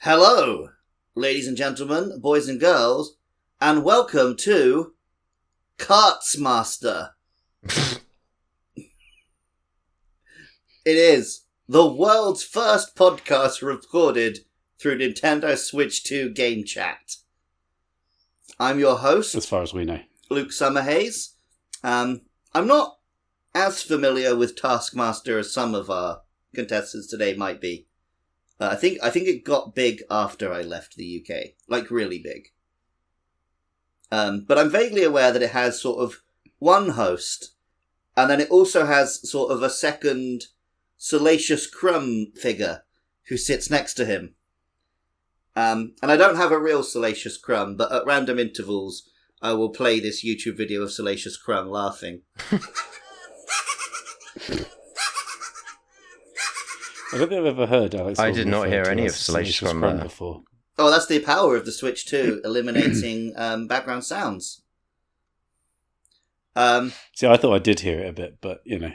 Hello, ladies and gentlemen, boys and girls, and welcome to KartMaster. It is the world's first podcast recorded through Nintendo Switch 2 Gamechat. I'm your host, as far as we know, Luke Summerhays. I'm not as familiar with Taskmaster as some of our contestants today might be. I think it got big after I left the UK, like really big. But I'm vaguely aware that it has sort of one host, and then it also has sort of a second Salacious Crumb figure who sits next to him. And I don't have a real Salacious Crumb, but at random intervals, I will play this YouTube video of Salacious Crumb laughing. I don't think I've ever heard Alex. I did not hear any of Salacious Crumb before. Oh, that's the power of the Switch 2, eliminating background sounds. See, I thought I did hear it a bit, but, you know.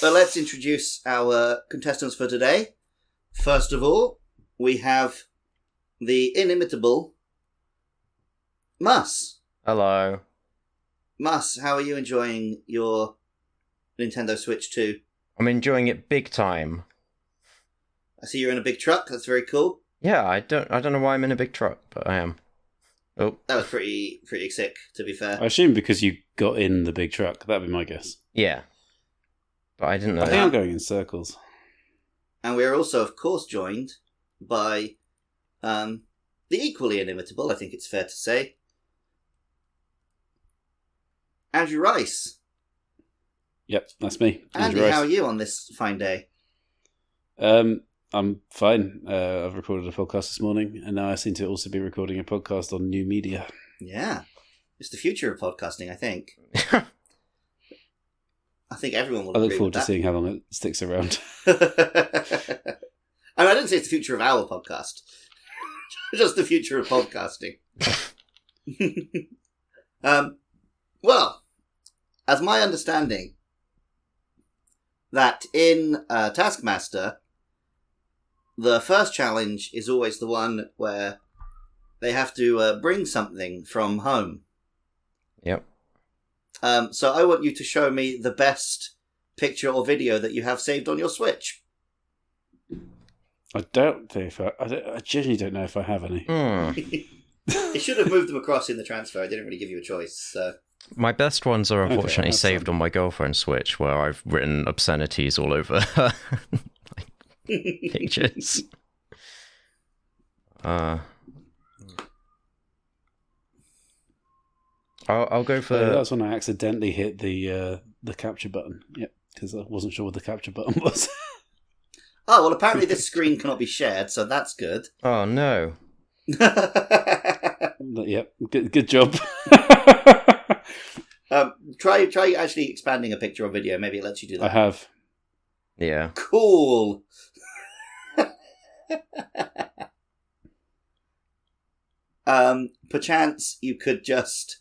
But let's introduce our contestants for today. First of all, we have the inimitable Mus. Hello. Mus, how are you enjoying your Nintendo Switch 2? I'm enjoying it big time. I see you're in a big truck. That's very cool. Yeah, I don't know why I'm in a big truck, but I am. Oh. That was pretty sick, to be fair. I assume because you got in the big truck. That'd be my guess. Yeah. But I didn't know I think I'm going in circles. And we're also, of course, joined by the equally inimitable, I think it's fair to say, Andrew Rice. Yep, that's me. Andy, how are you on this fine day? I'm fine. I've recorded a podcast this morning, and now I seem to also be recording a podcast on new media. Yeah. It's the future of podcasting, I think. I think everyone will agree. I look forward with to seeing how long it sticks around. I didn't say it's the future of our podcast. Just the future of podcasting. Well, as my understanding, that in Taskmaster, the first challenge is always the one where they have to bring something from home. Yep. So I want you to show me the best picture or video that you have saved on your Switch. I don't think I genuinely don't know if I have any. You should have moved them across in the transfer. I didn't really give you a choice. So. My best ones are unfortunately saved on my girlfriend's Switch, where I've written obscenities all over her pictures. I'll go for... that's when I accidentally hit the capture button. Yep, because I wasn't sure what the capture button was. Oh, well, apparently this screen cannot be shared, so that's good. Oh, no. Yep, good job. Try actually expanding a picture or video. Maybe it lets you do that. I have. Yeah. Cool. Perchance you could just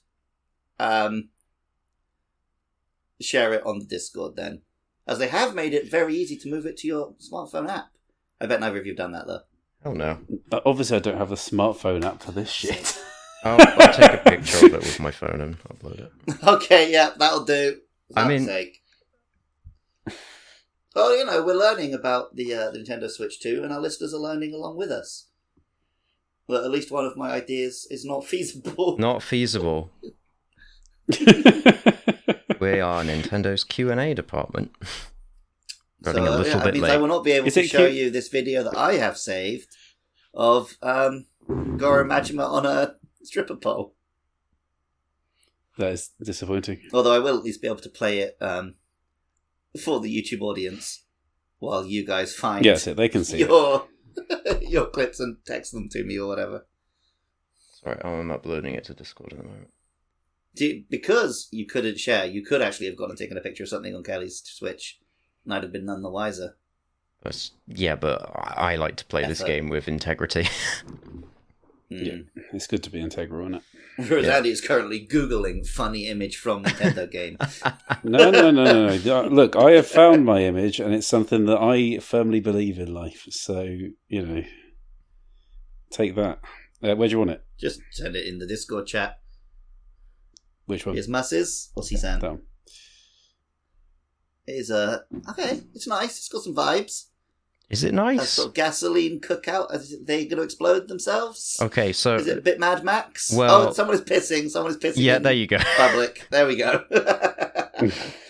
share it on the Discord then, as they have made it very easy to move it to your smartphone app. I bet neither of you have done that though. Oh no. But obviously I don't have a smartphone app for this shit. I'll take a picture of it with my phone and upload it. Okay, yeah, that'll do. For I mean... sake. Well, you know, we're learning about the Nintendo Switch 2, and our listeners are learning along with us. Well, at least one of my ideas is not feasible. Not feasible. We are Nintendo's Q&A department. Running a little bit late. I will not be able to show you this video that I have saved of Goro Majima on a stripper pole. That is disappointing. Although I will at least be able to play it for the YouTube audience while you guys find so they can see your clips and text them to me or whatever. Sorry, I'm uploading it to Discord at the moment. Because you couldn't share, you could actually have gone and taken a picture of something on Kelly's Switch, and I'd have been none the wiser. Yeah, but I like to play this game with integrity. Yeah, it's good to be integral, isn't it? Whereas Andy is currently Googling funny image from Nintendo game. No. Look, I have found my image, and it's something that I firmly believe in life. So, you know, Take that. Where do you want it? Just send it in the Discord chat. Which one? Here's Mus's. What's he saying? Down. It is okay. It's nice. It's got some vibes. Is it A nice? sort of gasoline cookout. Are they going to explode themselves? Okay, so Is it a bit Mad Max? Well- someone is pissing. Someone is pissing. yeah, in there you go. Public. There we go.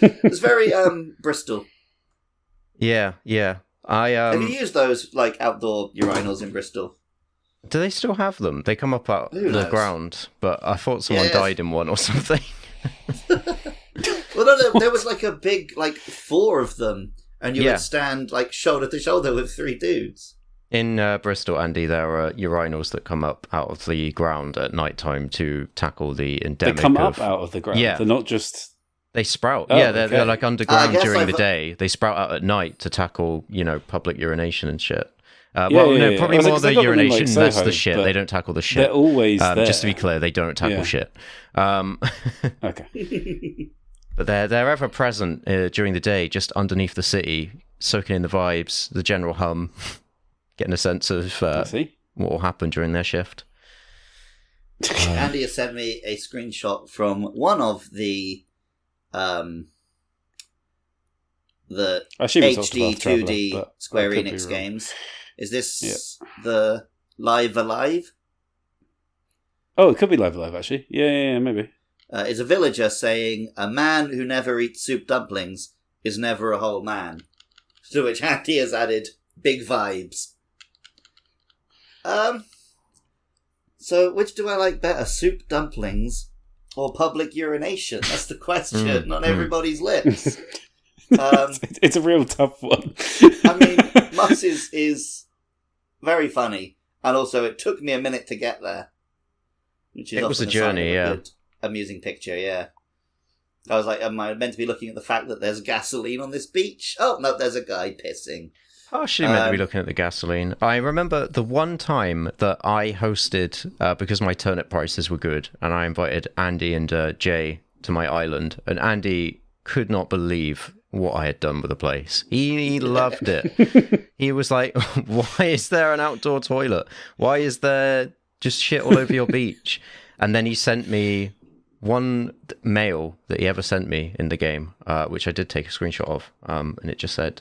It's very Bristol. Yeah. I Have you used those like outdoor urinals in Bristol? do they still have them? They come up out Who the knows? ground, but I thought someone Yeah. died in one or something. Well, no, there was like a big, like 4 of them, and you Yeah. would stand like shoulder to shoulder with 3 dudes. In Bristol, Andy, there are urinals that come up out of the ground at night time to tackle the They endemic. come up out of the ground. Yeah. They're not just. They sprout. Oh, Yeah, they're okay. like underground guess during I've- the day. They sprout out at night to tackle, public urination and shit. Yeah, No, yeah. probably I was like, more 'cause the they got them in, like, urination. That's Soho, the shit. but They don't tackle the They're shit. always there. Just to be clear, they don't tackle Yeah. shit. Okay. But they're ever present during the day, just underneath the city, soaking in the vibes, the general hum, getting a sense of I see. what will happen during their shift. Andy has sent me a screenshot from one of the I assume it's HD Octopath Traveler, 2D but Square I could be Enix wrong. games. Is this the Live Alive? Oh, it could be Live Alive, actually. Yeah, maybe. Is a villager saying, "A man who never eats soup dumplings is never a whole man." To which Andy has added, "Big vibes." So which do I like better, soup dumplings or public urination? That's the question on everybody's lips. It's a real tough one. I mean, Mus is very funny, and also it took me a minute to get there. Which is It was often a sign journey, of yeah. good, amusing picture, yeah. I was like, am I meant to be looking at the fact that there's gasoline on this beach? Oh, no, there's a guy pissing. Partially meant to be looking at the gasoline. I remember the one time that I hosted, because my turnip prices were good, and I invited Andy and Jay to my island, and Andy could not believe what I had done with the place. He loved it. He was like, why is there an outdoor toilet? Why is there just shit all over your beach? And then he sent me one mail that he ever sent me in the game, which I did take a screenshot of, and it just said,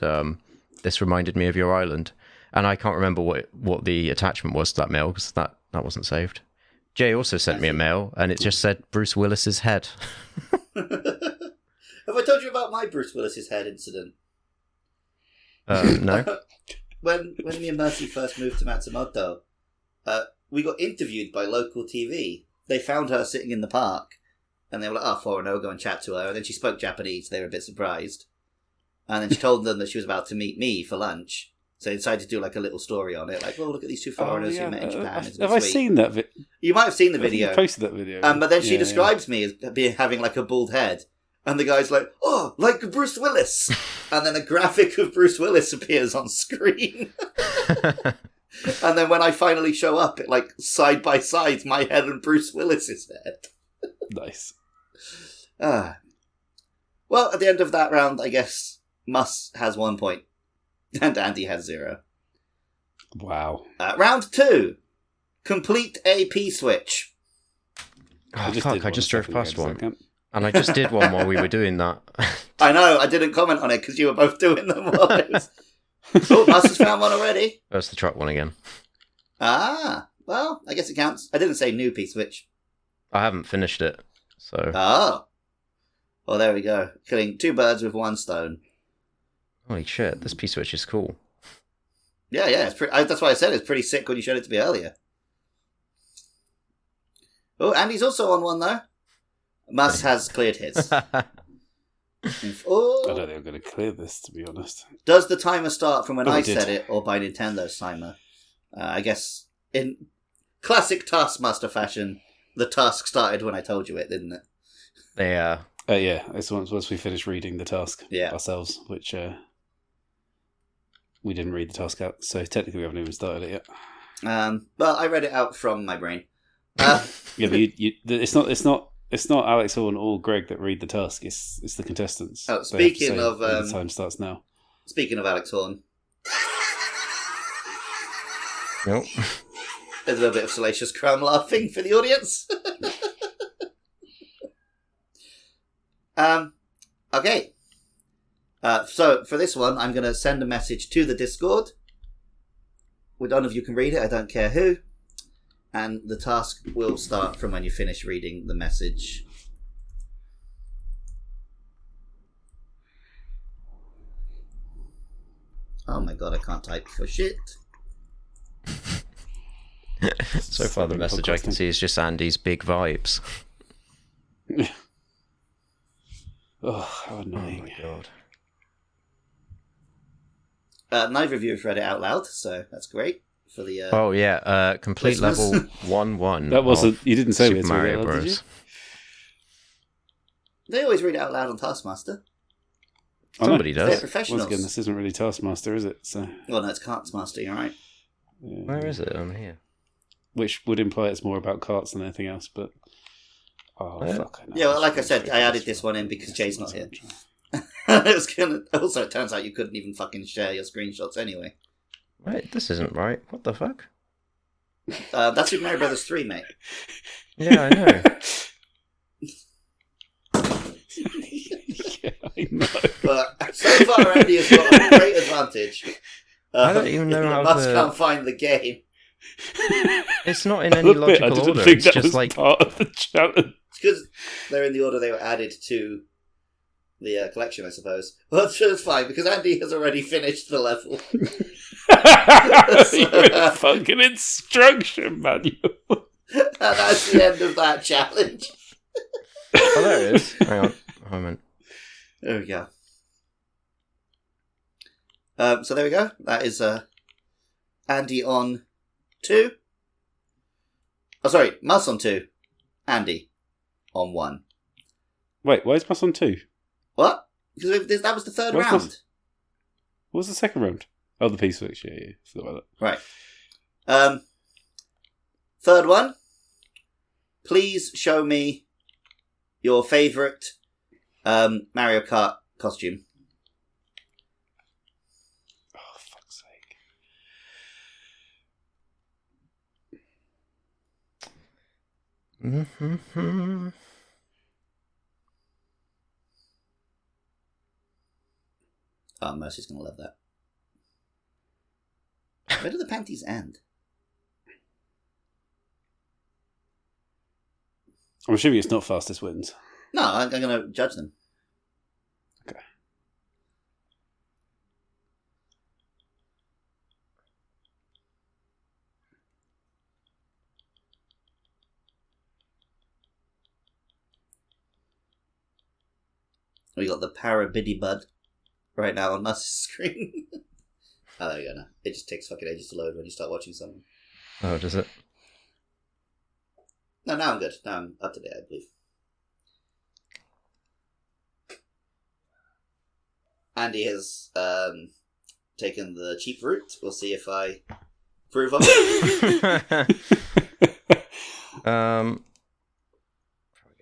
this reminded me of your island. And I can't remember what the attachment was to that mail, because that wasn't saved. Jay also sent me a mail, and it just said Bruce Willis's head. Have I told you about my Bruce Willis's head incident? No? When me and Mercy first moved to Matsumoto, we got interviewed by local TV. They found her sitting in the park, and they were like, "Oh, foreigner, go and chat to her." And then she spoke Japanese. They were a bit surprised. And then she told them that she was about to meet me for lunch. So they decided to do like a little story on it. Like, well, look at these 2 foreigners who met in Japan. Isn't it Have I sweet? seen that video? You might have seen the I think you video. posted that video. But then she Yeah, describes me as having like a bald head. And the guy's like, "Oh, like Bruce Willis." And then a graphic of Bruce Willis appears on screen. And then when I finally show up, it like side by side, my head and Bruce Willis's head. Nice. Well, at the end of that round, I guess Mus has 1 point. And Andy has 0. Wow. Round 2. Complete a P-switch. Oh, did fuck, I one just a drove second past ago, one. so I can't- And I just did one while we were doing that. I know, I didn't comment on it because you were both doing them while I was... Oh, Mus has found one already. That's the truck one again. Ah, well, I guess it counts. I didn't say new P-switch. I haven't finished it, so... Oh. Well, there we go. Killing 2 birds with 1 stone. Holy shit, this P-switch is cool. Yeah, it's that's why I said it's pretty sick when you showed it to me earlier. Oh, Andy's also on 1, though. Mus has cleared his. I Oh, don't think I'm going to clear this, to be honest. does the timer start from when Oh, I it did. said it, or by Nintendo's timer? I guess in classic Taskmaster fashion, the task started when I told you it, didn't it? Yeah. Yeah, it's once we finish reading the task Yeah. ourselves, which we didn't read the task out, so technically we haven't even started it yet. Well, I read it out from my brain. Yeah, but it's not Alex Horn or Greg that read the task. It's the contestants. Oh, They have to speaking say of, when the time starts now. Speaking of Alex Horn, Nope. There's a little bit of Salacious Crumb laughing for the audience. Okay. So for this one, I'm going to send a message to the Discord. None of you can read it, I don't care who. And the task will start from when you finish reading the message. Oh my god, I can't type for shit. So far, the message I can see is just Andy's big vibes. Oh, how annoying. Oh my god. Neither of you have read it out loud, so that's great. For the Oh yeah, complete listeners. level 1-1. That wasn't. You didn't say Super we had to Mario read it out loud, did you? Bros. They always read it out loud on Taskmaster. Somebody They're does. professionals. Once again, this isn't really Taskmaster, is it? So, Well, no, it's KartMaster, you're right. yeah. Where is it? I'm here. Which would imply it's more about carts than anything else, but... Oh, Yeah. fuck. I know. Yeah, well, like I said, I added this one in because Jay's not here. It was gonna... Also, it turns out you couldn't even fucking share your screenshots anyway. Wait, this isn't right. What the fuck? That's Super Mario Brothers 3, mate. Yeah, I know. Yeah, I know. But so far, Andy has got a great advantage. I don't even know how Must to- can't find the game. It's not in any I'll admit, I logical didn't order. think It's that just was like part of the challenge. It's because they're in the order they were added to the collection, I suppose. Well, it's fine, because Andy has already finished the level. You're a fucking instruction manual. And that's the end of that challenge. oh, there it is. Hang on, a moment. There we go. So there we go. That is Andy on 2. Oh, sorry, Mus on 2. Andy on 1. Wait, why is Mus on 2? What? Because that was the third Where's round. Mus? What was the second round? Oh, the piece switch. Yeah. Forgot about Right. Third one. Please show me your favourite Mario Kart costume. that. Oh, fuck's sake. Mm-hmm. Oh, Mercy's going to love that. Where do the panties end? I'm assuming it's not fastest wins. No, I'm going to judge them. Okay. We got the Parabiddy Bud right now on Mus's screen. Oh, there you go now. It just takes fucking ages to load when you start watching something. Oh, does it? No, now I'm good. Now I'm up to date, I believe. Andy has taken the cheap route. We'll see if I prove of it. Probably go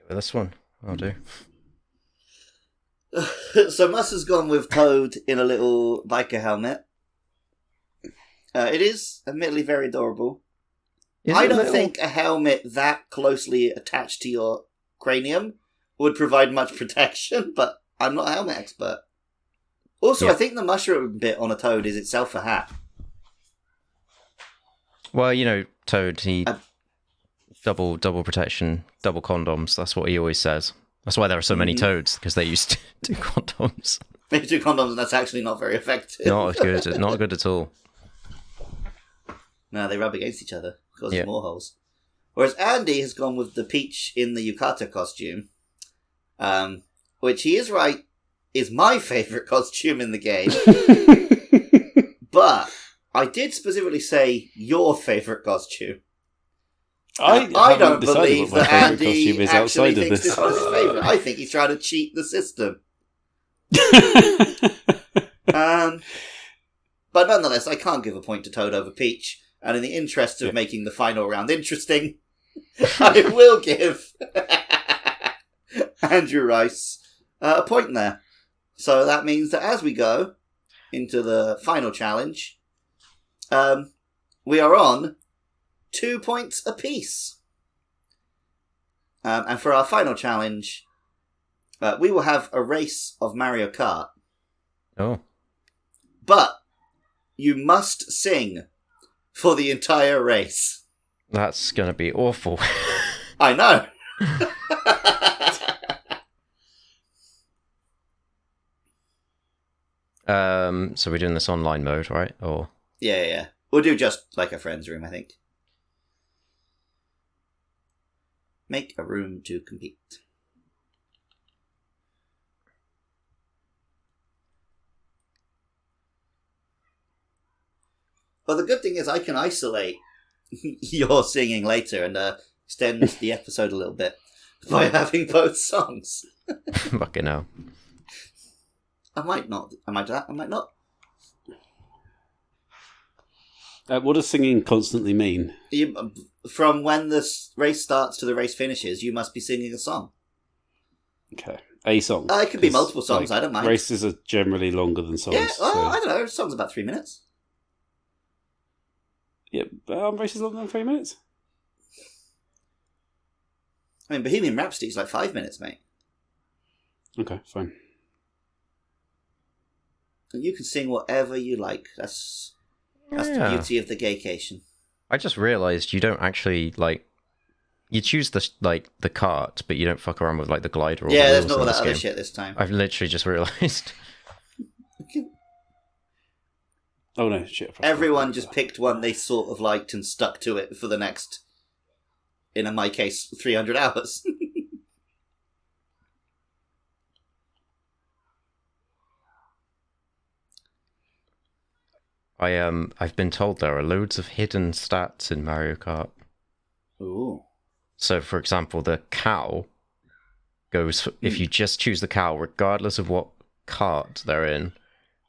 with this one. I'll do. So Mus has gone with Toad in a little biker helmet. It is admittedly very adorable. I don't think a helmet that closely attached to your cranium would provide much protection, but I'm not a helmet expert. Also, Yeah. I think the mushroom bit on a Toad is itself a hat. Well, you know, Toad, he double protection, double condoms. That's what he always says. That's why there are so many Toads, because they used to do condoms. Maybe 2 condoms, and that's actually not very effective. Not as good. Not good at all. No, they rub against each other, causing Yeah. more holes. Whereas Andy has gone with the Peach in the yukata costume, which he is right, is my favourite costume in the game. But I did specifically say your favourite costume. I don't believe that Andy actually thinks this one is his favourite. I think he's trying to cheat the system. But nonetheless, I can't give a point to Toad over Peach. And in the interest of making the final round interesting, I will give Andrew Rice a point there. So that means that as we go into the final challenge, we are on 2 points apiece. And for our final challenge, we will have a race of Mario Kart. Oh. But you must sing for the entire race. That's going to be awful. I know. So we're doing this online mode, right? Or Yeah. We'll do just like a friend's room, I think. Make a room to compete. Well, the good thing is I can isolate your singing later and extend the episode a little bit by having both songs. fucking hell. I might not. I might do that. I might not. What does singing constantly mean? From when the race starts to the race finishes, you must be singing a song. Okay. A song. It could be multiple songs, I don't mind. Races are generally longer than songs. Yeah, I don't know. A song's about 3 minutes. Yeah, races longer than 3 minutes? I mean, Bohemian Rhapsody's like 5 minutes, mate. Okay, fine. And you can sing whatever you like. That's the beauty of the gaycation. I just realised you don't actually, like... You choose the cart, but you don't fuck around with, like, the glider or Yeah, the there's wheels not all in that this other game. shit this time. I've literally just realised. Oh no, shit. Everyone just picked one they sort of liked and stuck to it for the next, in my case, 300 hours. I've been told there are loads of hidden stats in Mario Kart. Ooh. So, for example, the cow goes... If you just choose the cow, regardless of what cart they're in,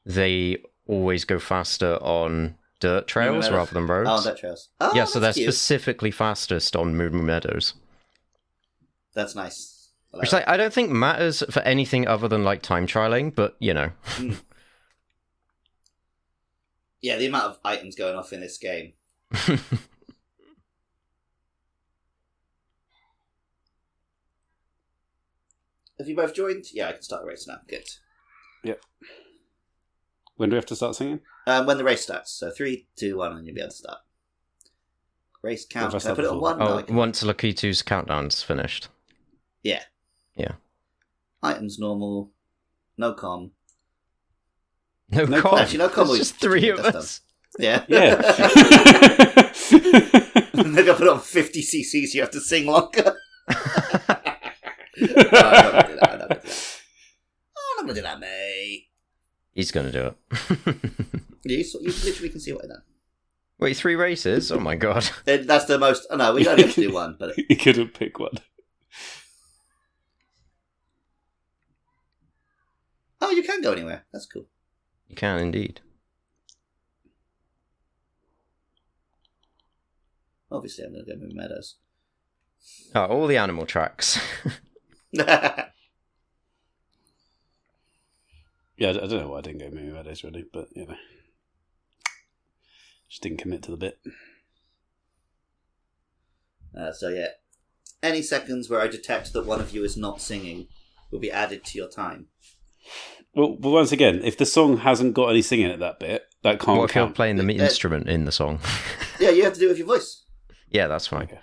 they always go faster on dirt trails rather than roads. Oh, dirt trails. Oh, yeah, so they're cute. specifically fastest on Moo Moo Meadows. That's nice. Which, like, I don't think matters for anything other than, like, time trialing, but, you know. Yeah, the amount of items going off in this game. Have you both joined? Yeah, I can start the race now. Good. Yep. When do we have to start singing? When the race starts. So 3, 2, 1, and you'll be able to start. Race count. If I Can I put it on start 1? Oh, once Lakitu's countdown's finished. Yeah. Yeah. Items normal. No com. No No com. Actually, no com. There's just 3 of us. Yeah. Yeah. Maybe I'll put it on 50 cc's, you have to sing longer. No, I'm not going to do that. I'm not going to do that, mate. He's going to do it. You literally can see what I've done. Wait, 3 races? Oh my god. That's the most... Oh, no, we only have to do one. But You couldn't pick one. oh, you can go anywhere. That's cool. You can indeed. Obviously, I'm going to go Moo Meadows. Oh, all the animal tracks. Yeah, I don't know why I didn't go Moo Meadows really, but you know, just didn't commit to the bit. So yeah, any seconds where I detect that one of you is not singing will be added to your time. Well, but once again, if the song hasn't got any singing at that bit, that can't What if you're count. playing the instrument in the song? Yeah, you have to do it with your voice. Yeah, that's fine. Okay.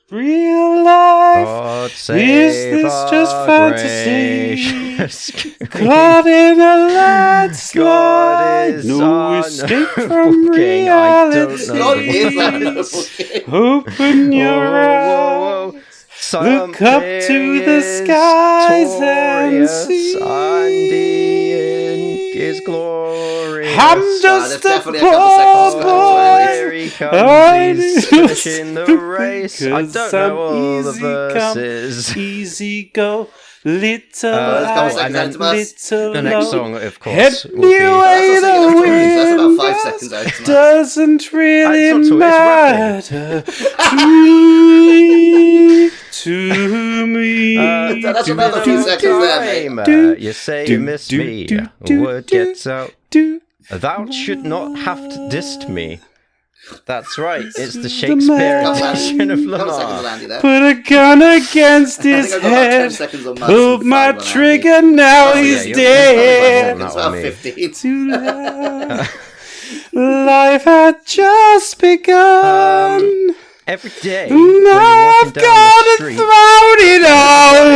Real life. God Is save this our just fantasy? gracious Caught in a landslide. God is No escape from unbooking. I don't reality. know. God is unbooking. Open your eyes. Look up to the skies and see. Andy is glorious. I'm just there's a definitely a couple seconds poor to There boy. he comes. He's finishing the race. I Because don't know all the easy come, verses. Easy go, little there's a couple high, seconds out to us. little The next low. song, of course, Head will be... me away That's not the singing the stories, that's about 5 wind seconds out to us. doesn't really It's not matter to me. That's about 2 seconds there, mate. You say you miss me. Word gets out. Thou should not have to dissed me. That's right. It's the Shakespeare edition of Couple seconds on Lamar. Andy there. Put a gun against I think his I got about 10 head. seconds on Mads Pulled and my 5 on trigger, Andy. now Oh, he's you're dead. It's That about one, 15. Too loud. Life had just begun. Every day, And when you're I've walking down got the to street, throw it all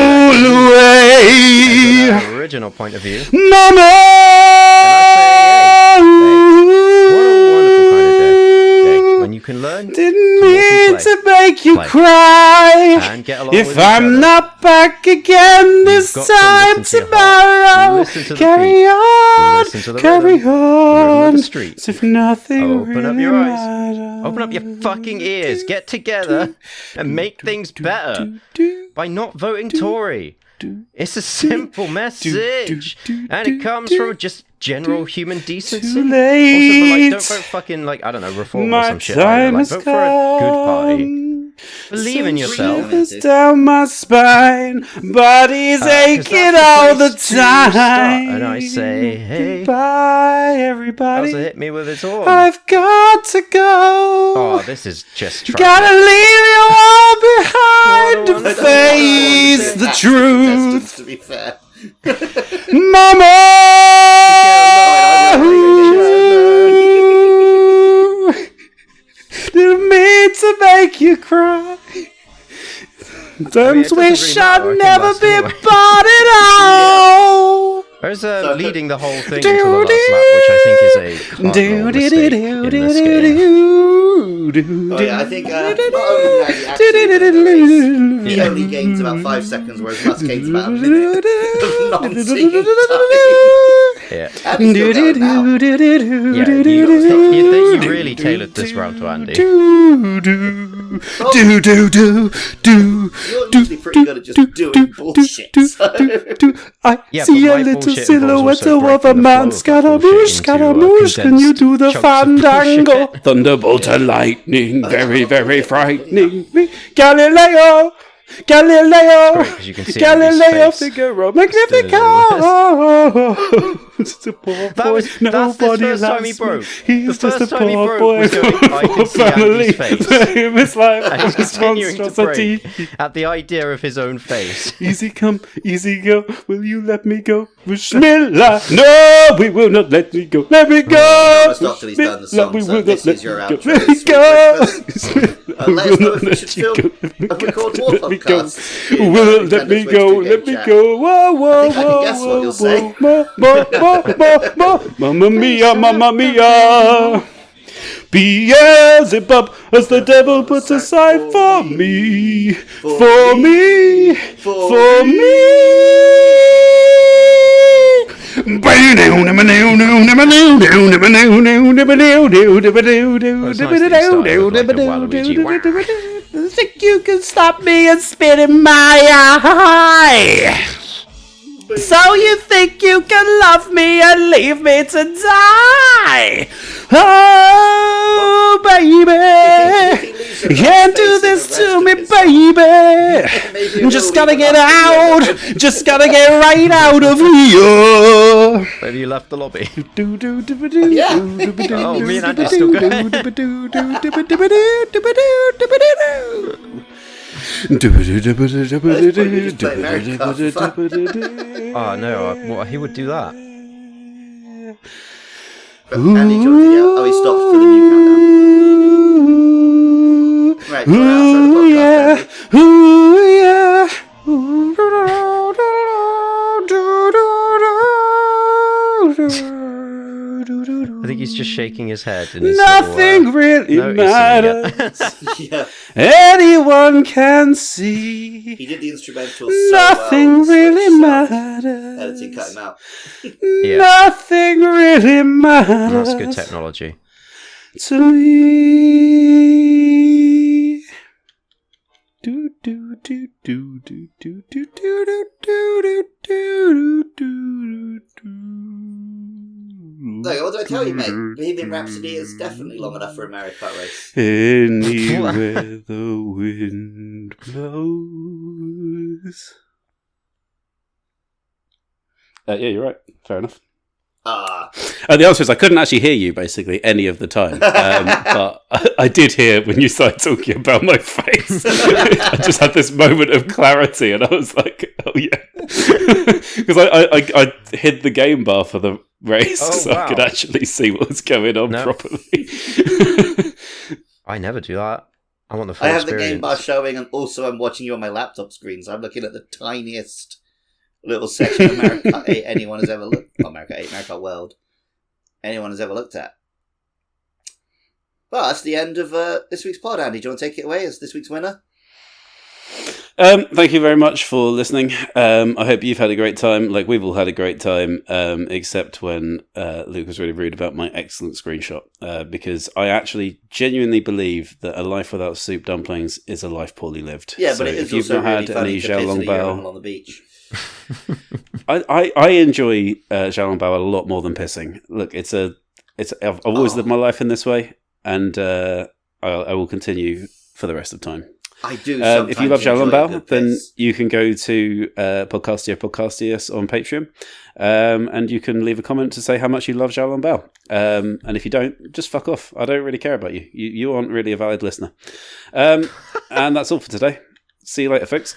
away. as an original point of view, Mama! what a wonderful kind of day. When you can learn Didn't to walk mean and play. to make you Play. cry. And get along If with each I'm other. not back again this You've got to time listen to your heart. tomorrow, Listen to the carry beat. on, Listen to the carry rhythm. The rhythm of on. the street. As if nothing Open really up your eyes. matters. Open up your fucking ears. Get together and make things better by not voting Tory. It's a simple message, and it comes from just general human decency. Too Also, late. but like, don't vote fucking I don't know, Reform or My some shit. Either. time Like, has vote for a good party. come. Believe in yourself. Shivers down my spine, body's 'Cause aching that's all the place to start. time. And I say, hey, goodbye, Bowser everybody. hit me with his horn. I've got to go. Oh, this is just tragic. Gotta leave you all behind What a to wonderful face the Active truth, contestants, to be fair. Mama. Didn't mean to make you cry. Times doesn't wish really matter, I I'd can never last been anyway. bought it out. There's leading the whole thing until the last lap, which I think is a cardinal mistake in this game. Oh yeah, I think not only did Andy actually win the race, he only gains about 5 seconds, whereas Musk gains about a minute of non-singing time. Yeah. And he's still going now. Yeah, you really tailored this round to Andy. You're usually pretty good at just doing bullshit, so... I Yeah, see but a my little bullshit silhouette involves also of a breaking the man. flow of that Scaramouche, bullshit Scaramouche, into, can you do the condensed chunks of fandango? bullshit. Thunderbolt and lightning, very, very frightening. Galileo, Galileo, It's great 'cause you can see Galileo, Andy's face. Figaro, Magnifico. It's a poor boy, That's the nobody first time he loves broke. me. He's The just first a time he poor broke boy was going, I from can see family. Andy's face. His life And he's was continuing to monstrosity. break at the idea of his own face. Easy come, easy go. Will you let me go? Bismillah. No, we will not let me go. Let me go. I'm gonna stop till he's done the song, We so will this not is your let me outro. go. Let me Sweet go. Christmas. Let us know if we should film and record more Let me go. podcasts. Will let me go. Let me go. Whoa, whoa, I think I can whoa, guess what whoa, you'll say. whoa. Mamma mia, mamma mia. Beelzebub, as the devil puts aside for me, for me, for me. Think you can stop me and spit in my eye? So you think you can love me and leave me to die? Oh, baby, you can't do this to me, baby. Just gotta get out, just gotta get right out of here. Maybe you left the lobby. Yeah. Oh, me and Andy still going. Oh no, he would do that. Andy, do you want to yell? Oh, he stopped for the new countdown. Right, do you want to outro the podcast, Andy? I think he's just shaking his head. And he's Nothing really noticing matters. Yeah. Anyone can see. He did the instrumental so Nothing well. really Editing matters. cut him out. Yeah. Nothing really matters. That's good technology. To me. Do do do do do do do do do do do do do. Look, what do I tell you, mate? Bohemian Rhapsody is definitely long enough for a Mario Kart race. Anywhere the wind blows. Yeah, you're right. Fair enough. The answer is I couldn't actually hear you basically any of the time, but I did hear when you started talking about my face. I just had this moment of clarity, and I was like, "Oh yeah," because I hid the game bar for the race so I could actually see what was going on properly. I never do that. I want the full I have experience. the game bar showing, and also I'm watching you on my laptop screen, so I'm looking at the tiniest little section of Mario Kart 8 anyone has ever looked. Not Mario Kart 8, Mario Kart World. Anyone has ever looked at. Well, that's the end of this week's pod, Andy. Do you want to take it away as this week's winner? Thank you very much for listening. I hope you've had a great time. Like, we've all had a great time, except when Luke was really rude about my excellent screenshot, because I actually genuinely believe that a life without soup dumplings is a life poorly lived. Yeah, but it is also really funny to piss in a urinal on the beach. I enjoy Xiaolongbao a lot more than pissing. Look, I've always lived my life in this way, and I will continue for the rest of time. I do. If you love Xiaolongbao, then you can go to Podcastius on Patreon, and you can leave a comment to say how much you love Xiaolongbao. And if you don't, just fuck off. I don't really care about you. You aren't really a valid listener. And that's all for today. See you later, folks.